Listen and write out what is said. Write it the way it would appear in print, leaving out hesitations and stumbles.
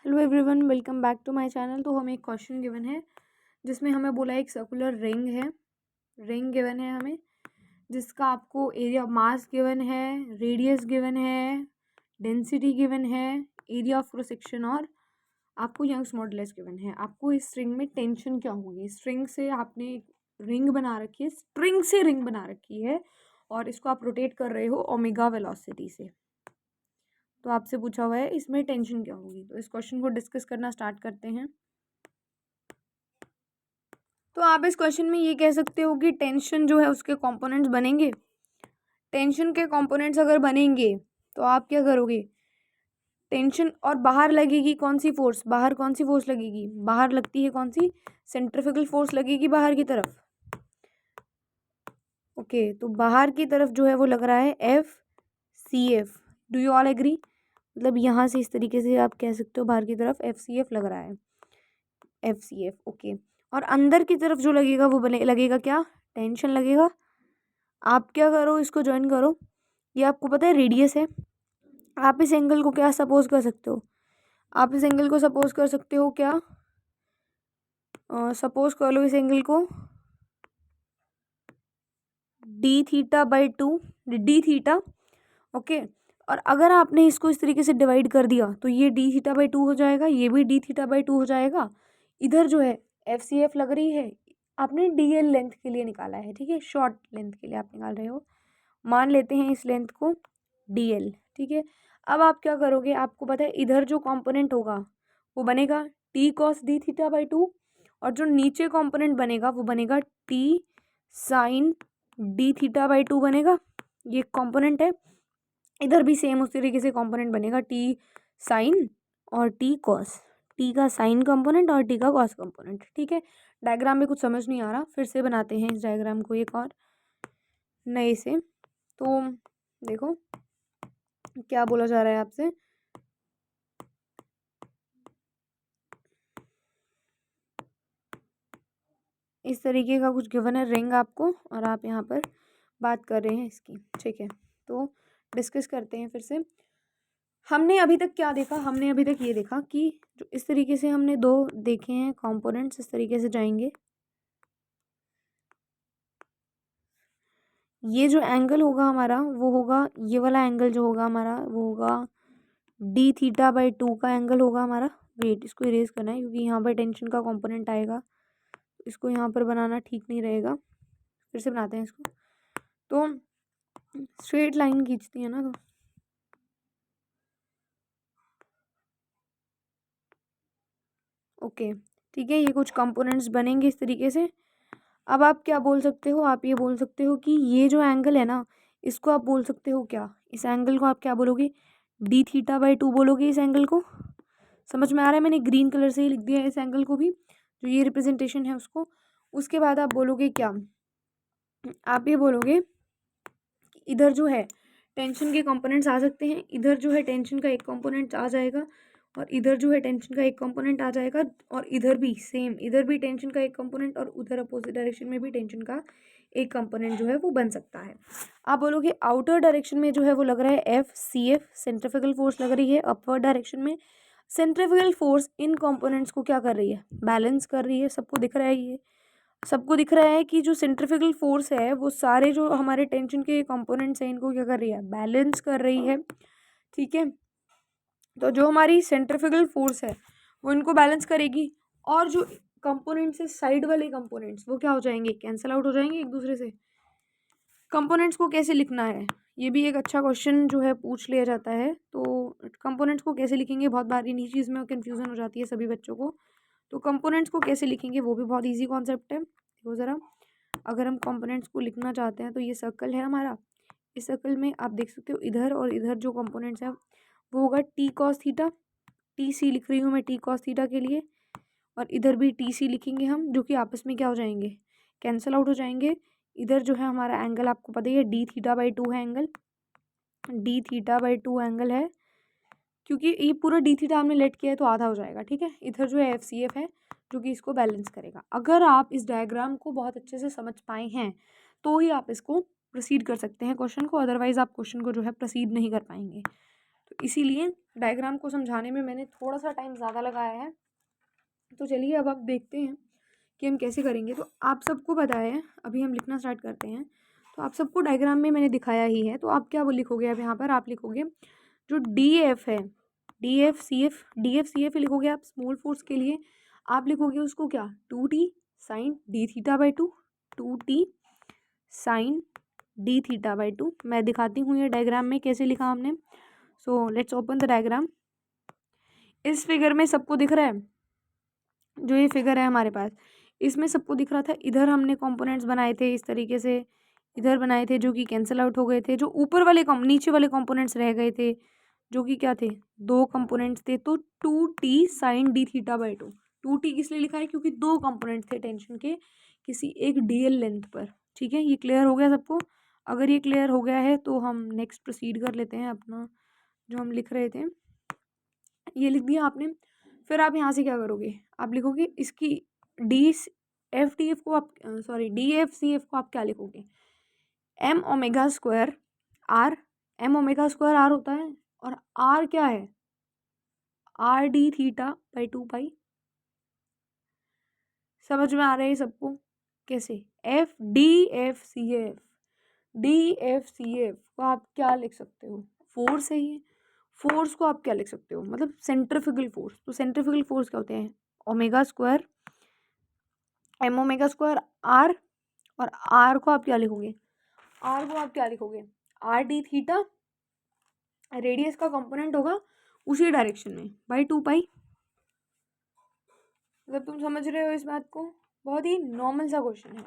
Hello everyone, welcome back to my channel. तो हमें एक क्वेश्चन गिवन है जिसमें हमें बोला एक सर्कुलर रिंग गिवन है हमें, जिसका आपको एरिया मास गिवन है, रेडियस गिवन है, डेंसिटी गिवन है, एरिया ऑफ क्रॉस सेक्शन और आपको यंग्स मॉडुलस गिवन है। आपको इस स्ट्रिंग में टेंशन क्या होगी। स्ट्रिंग से आपने रिंग बना रखी है, स्ट्रिंग से रिंग बना रखी है और इसको आप रोटेट कर रहे हो ओमेगा वेलोसिटी से। तो आपसे पूछा हुआ है इसमें टेंशन क्या होगी। तो इस क्वेश्चन को डिस्कस करना स्टार्ट करते हैं। तो आप इस क्वेश्चन में ये कह सकते हो कि टेंशन जो है उसके कंपोनेंट्स बनेंगे। टेंशन के कंपोनेंट्स अगर बनेंगे तो आप क्या करोगे, टेंशन और बाहर लगेगी कौन सी फोर्स, बाहर कौन सी फोर्स लगेगी, बाहर लगती है कौन सी, सेंट्रीफ्यूगल फोर्स लगेगी बाहर की तरफ। ओके, तो बाहर की तरफ जो है वो लग रहा है FCF। Do you all agree? मतलब यहाँ से इस तरीके से आप कह सकते हो बाहर की तरफ FCF लग रहा है, FCF। ओके, और अंदर की तरफ जो लगेगा वो लगेगा क्या, टेंशन लगेगा। आप क्या करो, इसको ज्वाइन करो। ये आपको पता है रेडियस है। आप इस एंगल को क्या सपोज कर सकते हो, आप इस एंगल को सपोज कर सकते हो क्या, सपोज कर लो इस एंगल को d θ/2, d θ। ओके, और अगर आपने इसको इस तरीके से डिवाइड कर दिया तो ये d θ/2 हो जाएगा, ये भी d θ/2 हो जाएगा। इधर जो है FCF लग रही है, आपने DL लेंथ के लिए निकाला है, ठीक है, शॉर्ट लेंथ के लिए आप निकाल रहे हो। मान लेते हैं इस लेंथ को DL, ठीक है। अब आप क्या करोगे, आपको पता है इधर जो कंपोनेंट होगा वो बनेगा T cos d θ/2 और जो नीचे कंपोनेंट बनेगा वो बनेगा T sin d θ/2 बनेगा। ये कंपोनेंट है। इधर भी सेम उस तरीके से कंपोनेंट बनेगा T sin और T cos, T का साइन कंपोनेंट और T का कॉस कंपोनेंट, ठीक है। डायग्राम में कुछ समझ नहीं आ रहा, फिर से बनाते हैं इस डायग्राम को एक और नए से। तो देखो क्या बोला जा रहा है आपसे, इस तरीके का कुछ गिवन है रिंग आपको और आप यहाँ पर बात कर रहे हैं इसकी, ठीक है। तो डिस्कस करते हैं फिर से। हमने अभी तक क्या देखा, हमने अभी तक ये देखा कि जो इस तरीके से हमने दो देखे हैं कंपोनेंट्स, इस तरीके से जाएंगे। ये जो एंगल होगा हमारा वो होगा, ये वाला एंगल जो होगा हमारा वो होगा d θ/2 का एंगल होगा हमारा। वेट, इसको इरेज करना है क्योंकि यहाँ पर टेंशन का कंपोनेंट आएगा, इसको यहाँ पर बनाना ठीक नहीं रहेगा। फिर से बनाते हैं इसको। तो स्ट्रेट लाइन खींचती है ना, तो ओके, ठीक है, ये कुछ कंपोनेंट्स बनेंगे इस तरीके से। अब आप क्या बोल सकते हो, आप ये बोल सकते हो कि ये जो एंगल है ना, इसको आप बोल सकते हो क्या, इस एंगल को आप क्या बोलोगे, d θ/2 बोलोगे इस एंगल को। समझ में आ रहा है, मैंने ग्रीन कलर से ही लिख दिया है इस एंगल को भी, जो ये रिप्रेजेंटेशन है उसको। उसके बाद आप बोलोगे क्या, आप ये बोलोगे कि इधर जो है टेंशन के कंपोनेंट्स आ सकते हैं, इधर जो है टेंशन का एक कंपोनेंट आ जाएगा और इधर जो है टेंशन का एक कंपोनेंट आ जाएगा, और इधर भी सेम, इधर भी टेंशन का एक कंपोनेंट और उधर अपोजिट डायरेक्शन में भी टेंशन का एक कंपोनेंट जो है वो बन सकता है। आप बोलोगे आउटर डायरेक्शन में जो है वो लग रहा है FCF, सेंट्रीफ्यूगल फोर्स लग रही है। अपवर्ड डायरेक्शन में सेंट्रीफ्यूगल फोर्स इन कंपोनेंट्स को क्या कर रही है, बैलेंस कर रही है। सबको दिख रहा है, ये सबको दिख रहा है कि जो सेंट्रीफ्यूगल फोर्स है वो सारे जो हमारे टेंशन के कंपोनेंट्स हैं इनको क्या कर रही है, बैलेंस कर रही है, ठीक है। तो जो हमारी सेंट्रीफ्यूगल फोर्स है वो इनको बैलेंस करेगी और जो कंपोनेंट्स है साइड वाले कंपोनेंट्स वो क्या हो जाएंगे, कैंसिल आउट हो जाएंगे एक दूसरे से। कंपोनेंट्स को कैसे लिखना है, ये भी एक अच्छा क्वेश्चन जो है पूछ लिया जाता है। तो कंपोनेंट्स को कैसे लिखेंगे, बहुत बार इन्हीं चीज़ में कन्फ्यूज़न हो जाती है सभी बच्चों को। तो कंपोनेंट्स को कैसे लिखेंगे वो भी बहुत इजी कॉन्सेप्ट है। देखो ज़रा, अगर हम कंपोनेंट्स को लिखना चाहते हैं तो ये सर्कल है हमारा, इस सर्कल में आप देख सकते हो इधर और इधर जो कंपोनेंट्स हैं वो होगा T cos थीटा, TC लिख रही हूँ मैं T cos थीटा के लिए, और इधर भी TC लिखेंगे हम, जो कि आपस में क्या हो जाएंगे, कैंसिल आउट हो जाएंगे। इधर जो है हमारा एंगल आपको पता ही है d θ/2 है, एंगल d θ/2 एंगल है, क्योंकि ये पूरा d θ हमने लेट किया है तो आधा हो जाएगा, ठीक है। इधर जो है FCF है जो कि इसको बैलेंस करेगा। अगर आप इस डायग्राम को बहुत अच्छे से समझ पाए हैं तो ही आप इसको प्रोसीड कर सकते हैं क्वेश्चन को, अदरवाइज आप क्वेश्चन को जो है प्रोसीड नहीं कर पाएंगे। तो इसीलिए डायग्राम को समझाने में मैंने थोड़ा सा टाइम ज़्यादा लगाया है। तो चलिए अब आप देखते हैं कि हम कैसे करेंगे। तो आप सबको पता है, अभी हम लिखना स्टार्ट करते हैं। तो आप सबको डायग्राम में मैंने दिखाया ही है। तो आप क्या वो लिखोगे, अब यहाँ पर आप लिखोगे जो डी एफ है, डी एफ सी एफ लिखोगे आप स्मॉल फोर्स के लिए। आप लिखोगे उसको क्या, 2t sine D theta by 2, 2t sine D theta by 2। मैं दिखाती हूँ ये डायग्राम में कैसे लिखा हमने। So let's open the diagram. इस फिगर में सबको दिख रहा है, जो ये फिगर है हमारे पास, इसमें सबको दिख रहा था। इधर हमने कंपोनेंट्स बनाए थे इस तरीके से, इधर बनाए थे जो कि कैंसिल आउट हो गए थे। जो ऊपर वाले नीचे वाले कंपोनेंट्स रह गए थे, जो कि क्या थे, 2 कंपोनेंट्स थे। तो 2t sine D theta by 2, 2t किस लिए लिखा है, क्योंकि 2 कंपोनेंट थे टेंशन के किसी एक डीएल लेंथ पर। ठीक है, ये क्लियर हो गया सबको। अगर ये क्लियर हो गया है तो हम नेक्स्ट प्रोसीड कर लेते हैं अपना जो हम लिख रहे थे। ये लिख दिया आपने। फिर आप यहाँ से क्या करोगे, आप लिखोगे इसकी डी एफ डी एफ को आप sorry D F C F को आप क्या लिखोगे, M omega square R. M omega square R होता है, और आर क्या है, R D theta by 2 pi. समझ में आ रहा है सबको कैसे, F D F C F, D F C F को आप क्या लिख सकते हो, फोर्स है ये। फोर्स को आप क्या लिख सकते हो, मतलब सेंट्रीफ्यूगल फोर्स। तो सेंट्रीफ्यूगल फोर्स क्या होते हैं, omega square M omega square R, और आर को आप क्या लिखोगे, आर को आप क्या लिखोगे, आर डी थीटा, रेडियस का कंपोनेंट होगा उसी डायरेक्शन में, बाई 2 पाई। मतलब तुम समझ रहे हो इस बात को, बहुत ही नॉर्मल सा क्वेश्चन है।